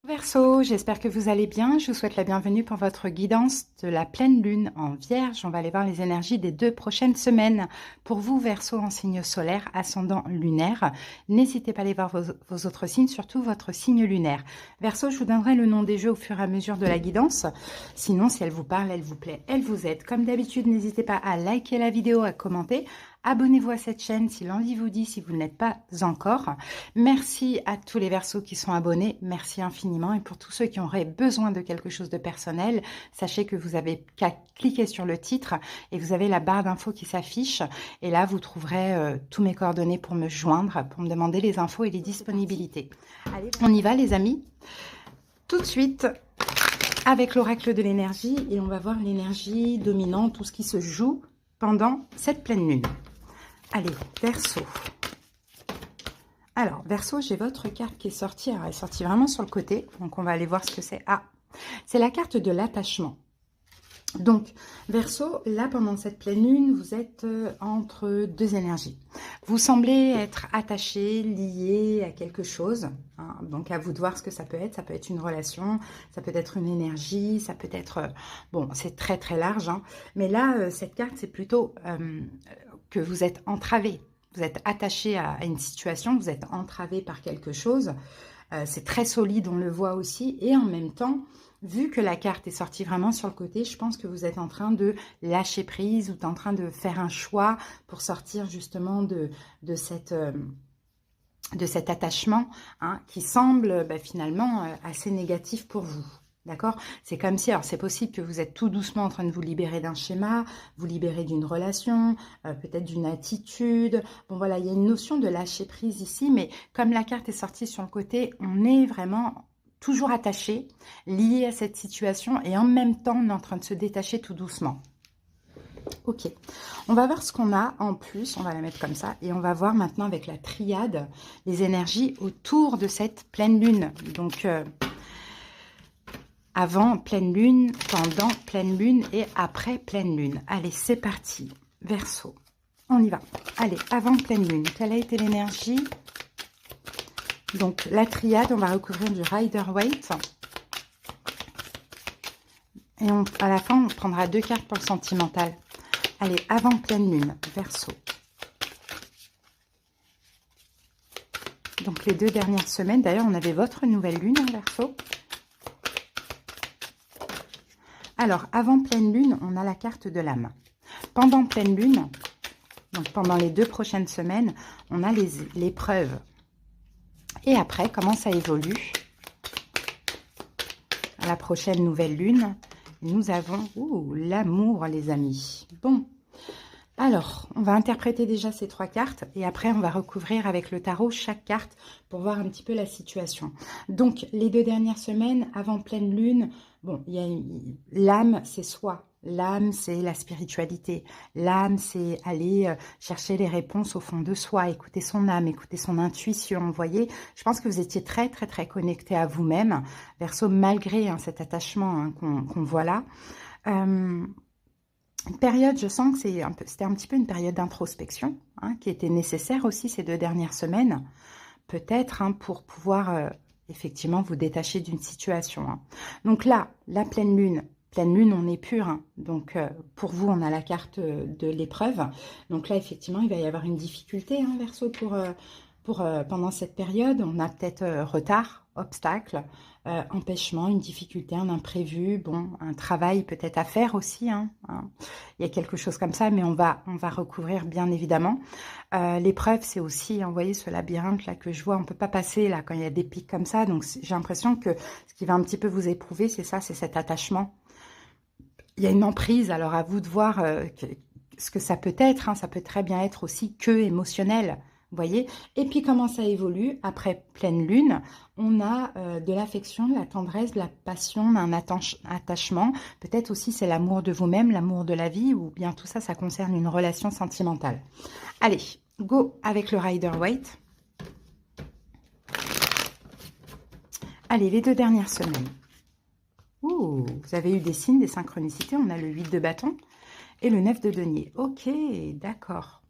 Verseau, j'espère que vous allez bien. Je vous souhaite la bienvenue pour votre guidance de la pleine lune en Vierge. On va aller voir les énergies des 2 prochaines semaines. Pour vous, Verseau en signe solaire, ascendant lunaire, n'hésitez pas à aller voir vos autres signes, surtout votre signe lunaire. Verseau, je vous donnerai le nom des jeux au fur et à mesure de la guidance. Sinon, si elle vous parle, elle vous plaît, elle vous aide. Comme d'habitude, n'hésitez pas à liker la vidéo, à commenter. Abonnez-vous à cette chaîne si l'envie vous dit, si vous ne l'êtes pas encore. Merci à tous les Verseaux qui sont abonnés, merci infiniment. Et pour tous ceux qui auraient besoin de quelque chose de personnel, sachez que vous avez qu'à cliquer sur le titre et vous avez la barre d'infos qui s'affiche. Et là, vous trouverez tous mes coordonnées pour me joindre, pour me demander les infos et les disponibilités. Allez, on y va les amis. Tout de suite avec l'oracle de l'énergie et on va voir l'énergie dominante, tout ce qui se joue pendant cette pleine lune. Allez, Verseau. Alors, Verseau, j'ai votre carte qui est sortie. Alors, elle est sortie vraiment sur le côté. Donc, on va aller voir ce que c'est. Ah, c'est la carte de l'attachement. Donc, Verseau, là, pendant cette pleine lune, vous êtes entre deux énergies. Vous semblez être attaché, lié à quelque chose. Hein, donc, à vous de voir ce que ça peut être. Ça peut être une relation, ça peut être une énergie, ça peut être... bon, c'est très, très large. Hein, mais là, cette carte, c'est plutôt que vous êtes entravé. Vous êtes attaché à une situation, vous êtes entravé par quelque chose. C'est très solide, on le voit aussi. Et en même temps, vu que la carte est sortie vraiment sur le côté, je pense que vous êtes en train de lâcher prise ou en train de faire un choix pour sortir justement de cet attachement hein, qui semble finalement assez négatif pour vous. D'accord? C'est comme si, alors c'est possible que vous êtes tout doucement en train de vous libérer d'un schéma, vous libérer d'une relation, peut-être d'une attitude. Bon voilà, il y a une notion de lâcher prise ici, mais comme la carte est sortie sur le côté, on est vraiment toujours attaché, lié à cette situation et en même temps, on est en train de se détacher tout doucement. Ok, on va voir ce qu'on a en plus, on va la mettre comme ça, et on va voir maintenant avec la triade les énergies autour de cette pleine lune. Donc, avant pleine lune, pendant pleine lune et après pleine lune. Allez, c'est parti. Verseau, on y va. Allez, avant pleine lune, quelle a été l'énergie? Donc, la triade, on va recouvrir du Rider-Waite. Et à la fin, on prendra 2 cartes pour le sentimental. Allez, avant pleine lune, Verseau. Donc, les 2 dernières semaines, d'ailleurs, on avait votre nouvelle lune, hein, Verseau. Alors, avant pleine lune, on a la carte de l'âme. Pendant pleine lune, donc pendant les 2 prochaines semaines, on a l'épreuve. Et après, comment ça évolue? À la prochaine nouvelle lune, nous avons l'amour, les amis. Bon, alors, on va interpréter déjà ces 3 cartes et après, on va recouvrir avec le tarot chaque carte pour voir un petit peu la situation. Donc, les 2 dernières semaines, avant pleine lune, bon, l'âme, c'est soi. L'âme, c'est la spiritualité. L'âme, c'est aller chercher les réponses au fond de soi, écouter son âme, écouter son intuition. Vous voyez, je pense que vous étiez très, très, très connecté à vous-même, Verseau, malgré hein, cet attachement hein, qu'on voit là. Une période, je sens que c'était un petit peu une période d'introspection hein, qui était nécessaire aussi ces 2 dernières semaines, peut-être hein, pour pouvoir effectivement vous détacher d'une situation. Hein. Donc là, la pleine lune, on est pur. Hein. Donc pour vous, on a la carte de l'épreuve. Donc là, effectivement, il va y avoir une difficulté, hein, Verseau, pendant cette période. On a peut-être retard, obstacle, empêchement, une difficulté, un imprévu, bon, un travail peut-être à faire aussi. Hein. Il y a quelque chose comme ça, mais on va recouvrir bien évidemment. L'épreuve, c'est aussi, vous voyez, ce labyrinthe là que je vois, on ne peut pas passer là quand il y a des pics comme ça. Donc j'ai l'impression que ce qui va un petit peu vous éprouver, c'est ça, c'est cet attachement. Il y a une emprise, alors à vous de voir ce que ça peut être. Hein, ça peut très bien être aussi que émotionnel. Vous voyez? Et puis, comment ça évolue? Après pleine lune, on a de l'affection, de la tendresse, de la passion, un attachement. Peut-être aussi, c'est l'amour de vous-même, l'amour de la vie, ou bien tout ça, ça concerne une relation sentimentale. Allez, go avec le Rider-Waite. Allez, les 2 dernières semaines. Ouh, vous avez eu des signes, des synchronicités. On a le 8 de bâton et le 9 de denier. Ok, d'accord.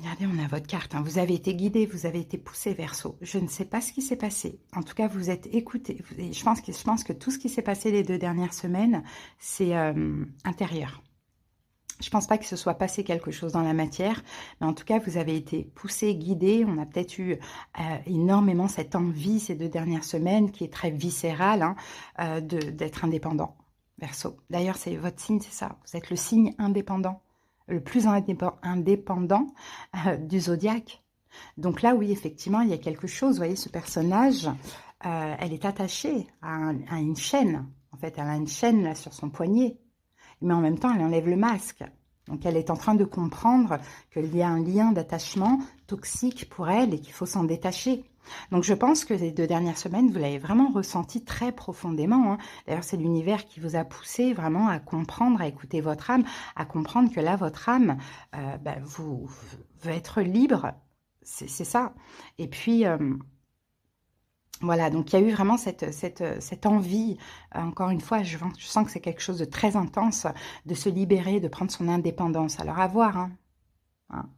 Regardez, on a votre carte, hein. Vous avez été guidé, vous avez été poussé, Verseau. Je ne sais pas ce qui s'est passé. En tout cas, vous êtes écouté. Je pense que tout ce qui s'est passé les 2 dernières semaines, c'est intérieur. Je pense pas que ce soit passé quelque chose dans la matière, mais en tout cas, vous avez été poussé, guidé. On a peut-être eu énormément cette envie ces 2 dernières semaines, qui est très viscérale, hein, d'être indépendant, Verseau. D'ailleurs, c'est votre signe, c'est ça. Vous êtes le signe indépendant, le plus indépendant du zodiaque. Donc là, oui, effectivement, il y a quelque chose. Vous voyez, ce personnage, elle est attachée à une chaîne. En fait, elle a une chaîne là sur son poignet. Mais en même temps, elle enlève le masque. Donc, elle est en train de comprendre qu'il y a un lien d'attachement toxique pour elle et qu'il faut s'en détacher. Donc, je pense que les 2 dernières semaines, vous l'avez vraiment ressenti très profondément, hein. D'ailleurs, c'est l'univers qui vous a poussé vraiment à comprendre, à écouter votre âme, à comprendre que là, votre âme, vous veut être libre. C'est ça. Et puis, voilà, donc il y a eu vraiment cette envie, encore une fois, je sens que c'est quelque chose de très intense, de se libérer, de prendre son indépendance. Alors à voir, hein,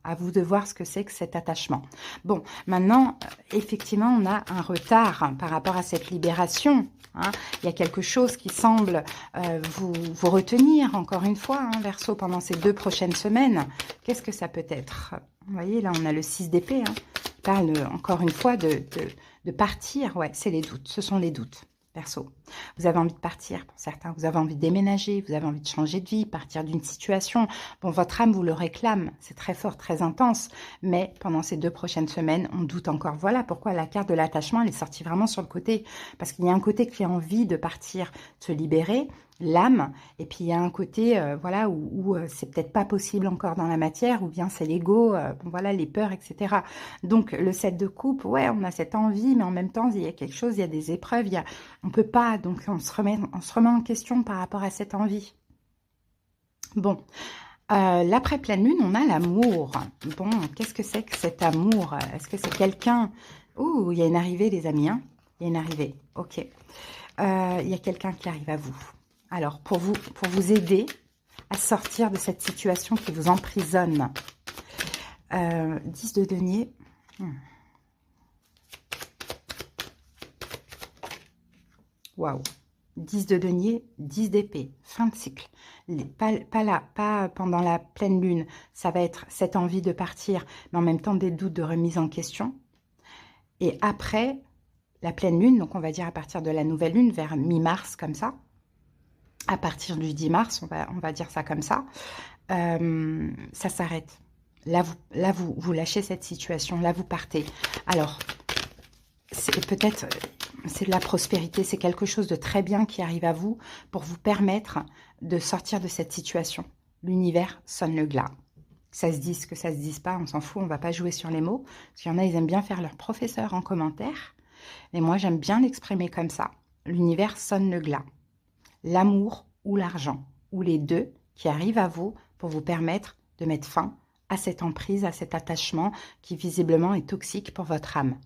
à vous de voir ce que c'est que cet attachement. Bon, maintenant, effectivement, on a un retard par rapport à cette libération, hein. Il y a quelque chose qui semble vous retenir, encore une fois, hein, Verseau, pendant ces 2 prochaines semaines. Qu'est-ce que ça peut être? Vous voyez, là, on a le 6 d'épée, hein. Il parle, encore une fois, de partir. Ouais, c'est les doutes, ce sont les doutes. Verseau, vous avez envie de partir pour certains, vous avez envie de déménager, vous avez envie de changer de vie, partir d'une situation. Bon, votre âme vous le réclame, c'est très fort, très intense, mais pendant ces 2 prochaines semaines, on doute encore. Voilà pourquoi la carte de l'attachement, elle est sortie vraiment sur le côté, parce qu'il y a un côté qui a envie de partir, de se libérer, l'âme, et puis il y a un côté voilà, où c'est peut-être pas possible encore dans la matière, ou bien c'est l'ego, bon, voilà, les peurs, etc. Donc le 7 de coupe, ouais, on a cette envie, mais en même temps, il y a quelque chose, il y a des épreuves, on peut pas, donc on se remet en question par rapport à cette envie. Bon, l'après pleine lune, on a l'amour. Bon, qu'est-ce que c'est que cet amour? Est-ce que c'est quelqu'un... Ouh, il y a une arrivée, les amis, hein. Il y a une arrivée, ok. Il y a quelqu'un qui arrive à vous. Alors, pour vous aider à sortir de cette situation qui vous emprisonne. 10 de denier. Waouh. 10 de denier, 10 d'épée. Fin de cycle. Pas pendant la pleine lune. Ça va être cette envie de partir, mais en même temps des doutes de remise en question. Et après la pleine lune, donc on va dire à partir de la nouvelle lune, vers mi-mars, comme ça, à partir du 10 mars, on va dire ça comme ça, ça s'arrête. Là, vous lâchez cette situation, là, vous partez. Alors, peut-être, c'est de la prospérité, c'est quelque chose de très bien qui arrive à vous pour vous permettre de sortir de cette situation. L'univers sonne le glas. Que ça se dise, que ça se dise pas, on s'en fout, on va pas jouer sur les mots. Parce qu'il y en a, ils aiment bien faire leur professeur en commentaire. Mais moi, j'aime bien l'exprimer comme ça. L'univers sonne le glas. L'amour ou l'argent, ou les deux qui arrivent à vous pour vous permettre de mettre fin à cette emprise, à cet attachement qui visiblement est toxique pour votre âme.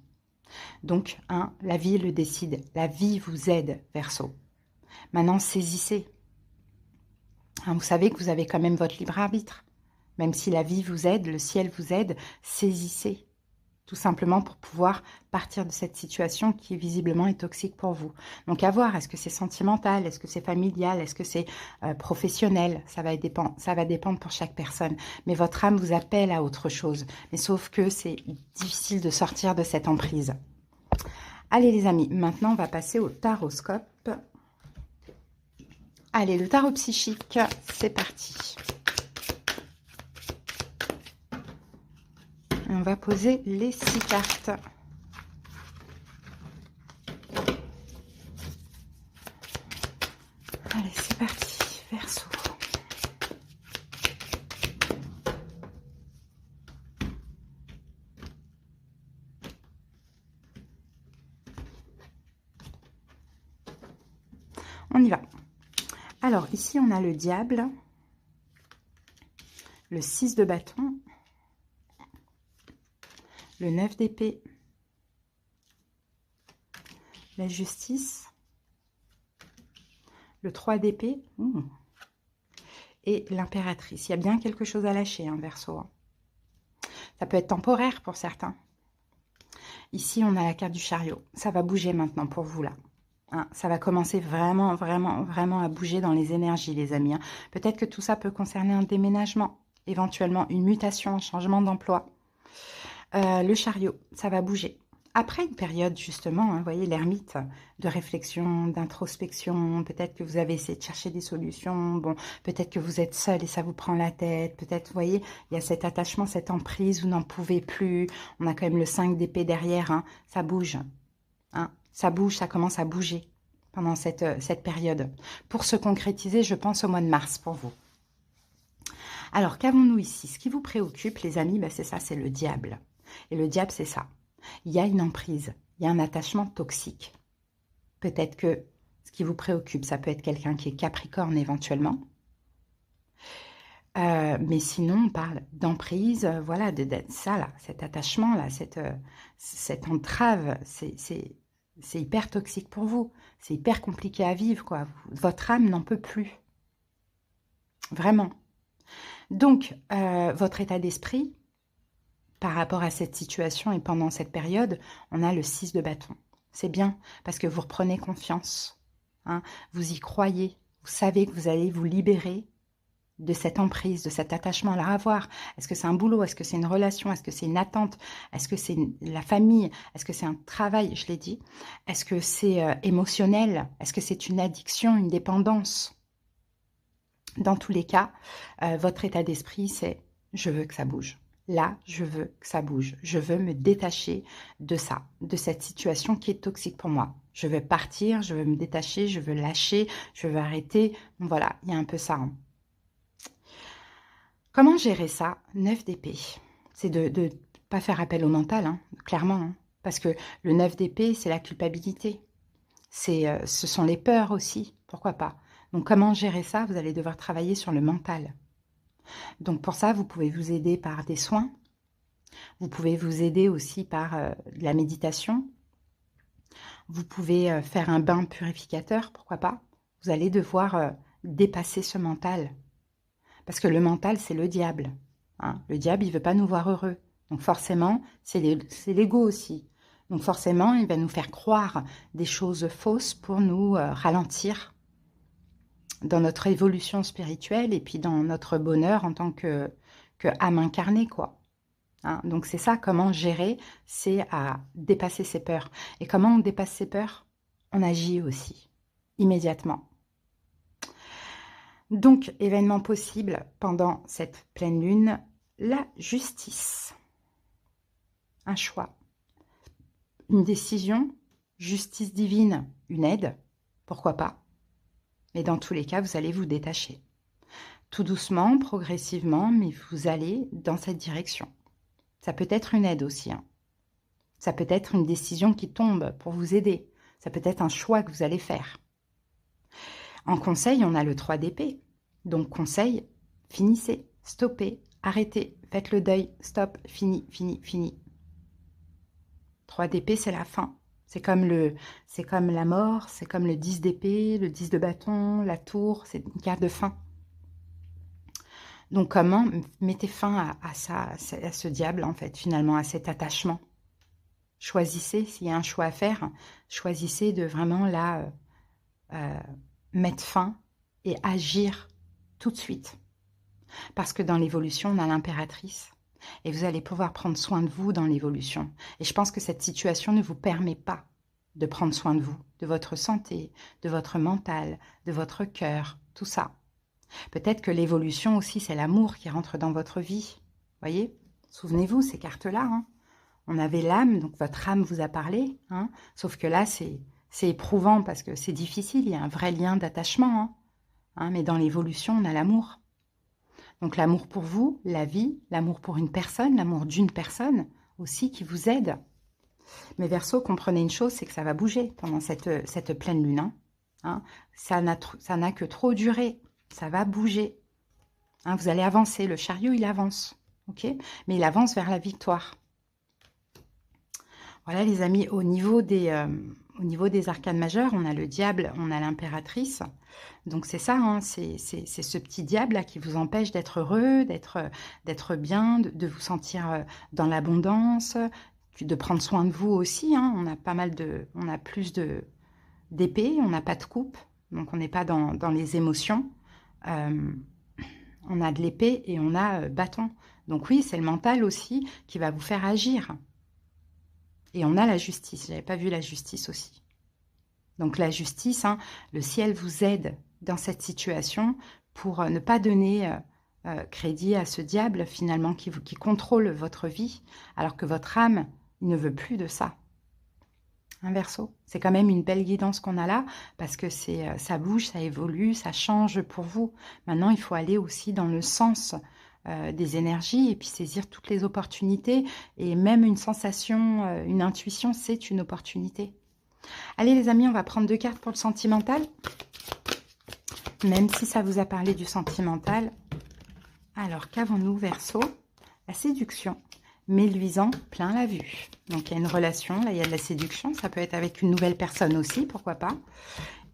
Donc, la vie le décide. La vie vous aide, Verseau. Maintenant, saisissez. Vous savez que vous avez quand même votre libre arbitre. Même si la vie vous aide, le ciel vous aide, saisissez. Tout simplement pour pouvoir partir de cette situation qui visiblement est toxique pour vous. Donc à voir, est-ce que c'est sentimental, est-ce que c'est familial, est-ce que c'est professionnel, ça va dépendre pour chaque personne. Mais votre âme vous appelle à autre chose. Mais sauf que c'est difficile de sortir de cette emprise. Allez les amis, maintenant on va passer au taroscope. Allez, le tarot psychique, c'est parti. On va poser les 6 cartes. Allez, c'est parti, Verseau. On y va. Alors, ici, on a le diable, le 6 de bâton, le 9 d'épée, la justice, le 3 d'épée et l'impératrice. Il y a bien quelque chose à lâcher, hein, Verseau. Ça peut être temporaire pour certains. Ici, on a la carte du chariot. Ça va bouger maintenant pour vous, là. Hein, ça va commencer vraiment, vraiment, vraiment à bouger dans les énergies, les amis. Hein. Peut-être que tout ça peut concerner un déménagement, éventuellement une mutation, un changement d'emploi. Le chariot, ça va bouger. Après une période, justement, hein, vous voyez, l'ermite, de réflexion, d'introspection, peut-être que vous avez essayé de chercher des solutions, bon, peut-être que vous êtes seul et ça vous prend la tête, peut-être, vous voyez, il y a cet attachement, cette emprise, vous n'en pouvez plus, on a quand même le 5 d'épée derrière, hein, ça bouge, hein, ça bouge, ça commence à bouger pendant cette période. Pour se concrétiser, je pense au mois de mars pour vous. Alors, qu'avons-nous ici? Ce qui vous préoccupe, les amis, ben, c'est ça, c'est le diable. Et le diable, c'est ça. Il y a une emprise, il y a un attachement toxique. Peut-être que ce qui vous préoccupe, ça peut être quelqu'un qui est capricorne éventuellement. Mais sinon, on parle d'emprise, voilà, ça là, cet attachement là, cette entrave, c'est hyper toxique pour vous. C'est hyper compliqué à vivre, quoi. Votre âme n'en peut plus. Vraiment. Donc, votre état d'esprit, par rapport à cette situation et pendant cette période, on a le 6 de bâton. C'est bien, parce que vous reprenez confiance. Hein, vous y croyez. Vous savez que vous allez vous libérer de cette emprise, de cet attachement à avoir. Est-ce que c'est un boulot? Est-ce que c'est une relation? Est-ce que c'est une attente? Est-ce que c'est la famille? Est-ce que c'est un travail? Je l'ai dit. Est-ce que c'est émotionnel? Est-ce que c'est une addiction, une dépendance? Dans tous les cas, votre état d'esprit, c'est « je veux que ça bouge ». Là, je veux que ça bouge. Je veux me détacher de ça, de cette situation qui est toxique pour moi. Je veux partir, je veux me détacher, je veux lâcher, je veux arrêter. Voilà, il y a un peu ça. Hein. Comment gérer ça? 9 d'épée. C'est de ne pas faire appel au mental, hein, clairement. Hein, parce que le 9 d'épée, c'est la culpabilité. Ce sont les peurs aussi, pourquoi pas. Donc comment gérer ça? Vous allez devoir travailler sur le mental. Donc pour ça, vous pouvez vous aider par des soins. Vous pouvez vous aider aussi par de la méditation. Vous pouvez faire un bain purificateur, pourquoi pas. Vous allez devoir dépasser ce mental. Parce que le mental, c'est le diable. Hein. Le diable, il ne veut pas nous voir heureux. Donc forcément, c'est l'ego aussi. Donc forcément, il va nous faire croire des choses fausses pour nous ralentir dans notre évolution spirituelle et puis dans notre bonheur en tant que âme incarnée, quoi. Hein, donc c'est ça, comment gérer, c'est à dépasser ses peurs. Et comment on dépasse ses peurs? On agit aussi, immédiatement. Donc, événement possible pendant cette pleine lune, la justice. Un choix, une décision, justice divine, une aide, pourquoi pas. Mais dans tous les cas, vous allez vous détacher. Tout doucement, progressivement, mais vous allez dans cette direction. Ça peut être une aide aussi. Hein. Ça peut être une décision qui tombe pour vous aider. Ça peut être un choix que vous allez faire. En conseil, on a le 3 d'épée. Donc conseil, finissez, stoppez, arrêtez, faites le deuil, stop, fini, fini, fini. 3 d'épée, c'est la fin. C'est comme la mort, c'est comme le 10 d'épée, le 10 de bâton, la tour, c'est une carte de fin. Donc comment mettez fin à ce diable, en fait, finalement, à cet attachement. Choisissez, s'il y a un choix à faire, choisissez de vraiment là mettre fin et agir tout de suite. Parce que dans l'évolution, on a l'impératrice. Et vous allez pouvoir prendre soin de vous dans l'évolution. Et je pense que cette situation ne vous permet pas de prendre soin de vous, de votre santé, de votre mental, de votre cœur, tout ça. Peut-être que l'évolution aussi, c'est l'amour qui rentre dans votre vie. Voyez? Souvenez-vous, ces cartes-là. Hein. On avait l'âme, donc votre âme vous a parlé. Hein. Sauf que là, c'est éprouvant parce que c'est difficile. Il y a un vrai lien d'attachement. Hein. Hein, mais dans l'évolution, on a l'amour. Donc l'amour pour vous, la vie, l'amour pour une personne, l'amour d'une personne aussi qui vous aide. Mais Verseau, comprenez une chose, c'est que ça va bouger pendant cette pleine lune. Hein. Hein, ça n'a que trop duré. Ça va bouger. Hein, vous allez avancer. Le chariot, il avance. Okay, mais il avance vers la victoire. Voilà les amis, au niveau des Au niveau des arcanes majeures, on a le diable, on a l'impératrice. Donc c'est ça, hein, c'est ce petit diable-là qui vous empêche d'être heureux, d'être bien, de vous sentir dans l'abondance, de prendre soin de vous aussi. Hein. On a pas mal on a plus d'épée, on n'a pas de coupe, donc on n'est pas dans les émotions. On a de l'épée et on a bâton. Donc oui, c'est le mental aussi qui va vous faire agir. Et on a la justice. J'avais pas vu la justice aussi. Donc la justice, hein, le ciel vous aide dans cette situation pour ne pas donner crédit à ce diable finalement qui contrôle votre vie, alors que votre âme il ne veut plus de ça. Un Verseau, c'est quand même une belle guidance qu'on a là, parce que ça bouge, ça évolue, ça change pour vous. Maintenant, il faut aller aussi dans le sens des énergies et puis saisir toutes les opportunités. Et même une sensation, une intuition, c'est une opportunité. Allez les amis, on va prendre 2 cartes pour le sentimental. Même si ça vous a parlé du sentimental. Alors, qu'avons-nous Verseau? La séduction. Mais luisant plein la vue. Donc, il y a une relation, là, il y a de la séduction. Ça peut être avec une nouvelle personne aussi, pourquoi pas.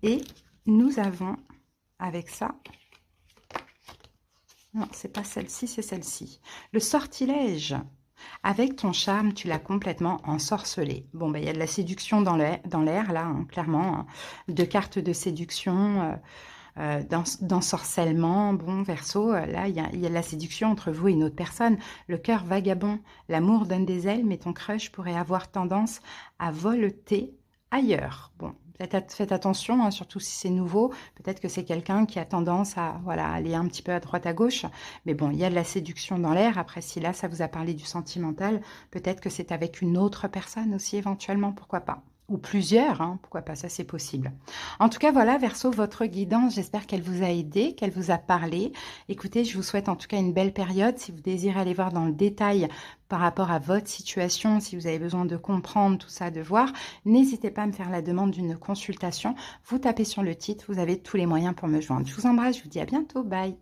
Et nous avons, avec ça... Non, c'est pas celle-ci, c'est celle-ci. Le sortilège. Avec ton charme, tu l'as complètement ensorcelé. Bon, ben, il y a de la séduction dans l'air, là, hein, clairement. Hein. 2 cartes de séduction... d'ensorcellement, bon, Verseau, là, il y a de la séduction entre vous et une autre personne. Le cœur vagabond, l'amour donne des ailes, mais ton crush pourrait avoir tendance à voleter ailleurs. Bon, faites attention, hein, surtout si c'est nouveau. Peut-être que c'est quelqu'un qui a tendance à voilà, aller un petit peu à droite, à gauche. Mais bon, il y a de la séduction dans l'air. Après, si là, ça vous a parlé du sentimental, peut-être que c'est avec une autre personne aussi, éventuellement, pourquoi pas. Ou plusieurs, hein, pourquoi pas, ça c'est possible. En tout cas, voilà, Verseau, votre guidance, j'espère qu'elle vous a aidé, qu'elle vous a parlé. Écoutez, je vous souhaite en tout cas une belle période. Si vous désirez aller voir dans le détail par rapport à votre situation, si vous avez besoin de comprendre tout ça, de voir, n'hésitez pas à me faire la demande d'une consultation. Vous tapez sur le titre, vous avez tous les moyens pour me joindre. Je vous embrasse, je vous dis à bientôt, bye.